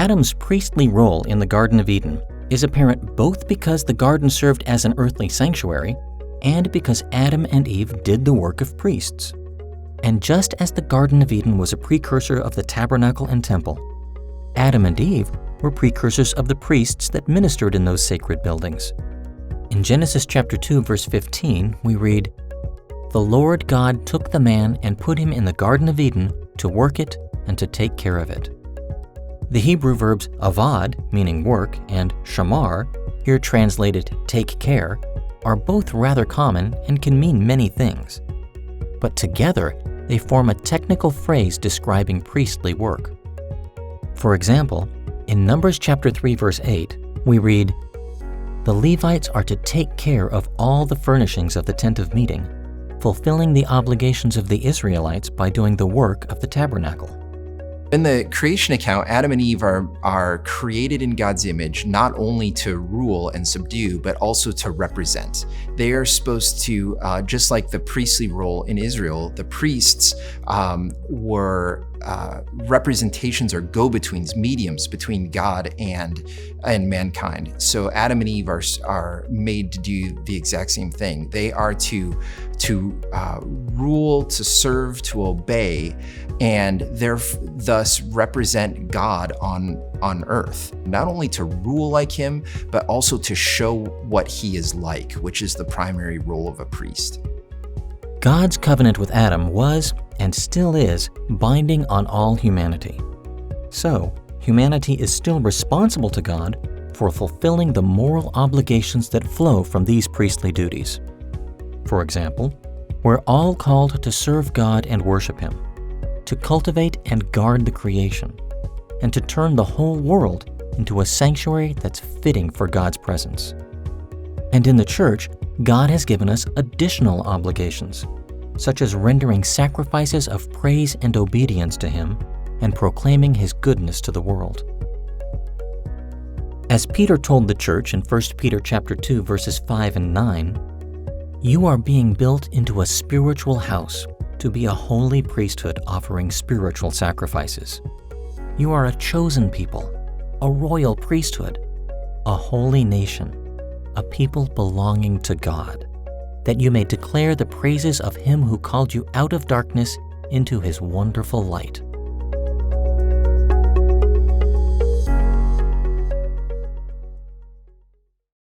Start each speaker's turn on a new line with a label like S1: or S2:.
S1: Adam's priestly role in the Garden of Eden is apparent both because the garden served as an earthly sanctuary and because Adam and Eve did the work of priests. And just as the Garden of Eden was a precursor of the tabernacle and temple, Adam and Eve were precursors of the priests that ministered in those sacred buildings. In Genesis chapter 2, verse 15, we read, "The Lord God took the man and put him in the Garden of Eden to work it and to take care of it." The Hebrew verbs avad, meaning work, and shamar, here translated take care, are both rather common and can mean many things. But together, they form a technical phrase describing priestly work. For example, in Numbers chapter 3, verse 8, we read, "The Levites are to take care of all the furnishings of the tent of meeting, fulfilling the obligations of the Israelites by doing the work of the tabernacle."
S2: In the creation account, Adam and Eve are created in God's image, not only to rule and subdue, but also to represent. They are supposed to, just like the priestly role in Israel, the priests were representations or go-betweens, mediums between God and mankind. So Adam and Eve are made to do the exact same thing. They are to rule, to serve, to obey, and thus represent God on earth. Not only to rule like him, but also to show what he is like, which is the primary role of a priest.
S1: God's covenant with Adam was, and still is, binding on all humanity. So, humanity is still responsible to God for fulfilling the moral obligations that flow from these priestly duties. For example, we're all called to serve God and worship Him, to cultivate and guard the creation, and to turn the whole world into a sanctuary that's fitting for God's presence. And in the church, God has given us additional obligations, such as rendering sacrifices of praise and obedience to Him and proclaiming His goodness to the world. As Peter told the church in 1 Peter chapter 2, verses 5 and 9, "You are being built into a spiritual house to be a holy priesthood offering spiritual sacrifices. You are a chosen people, a royal priesthood, a holy nation, a people belonging to God, that you may declare the praises of Him who called you out of darkness into His wonderful light."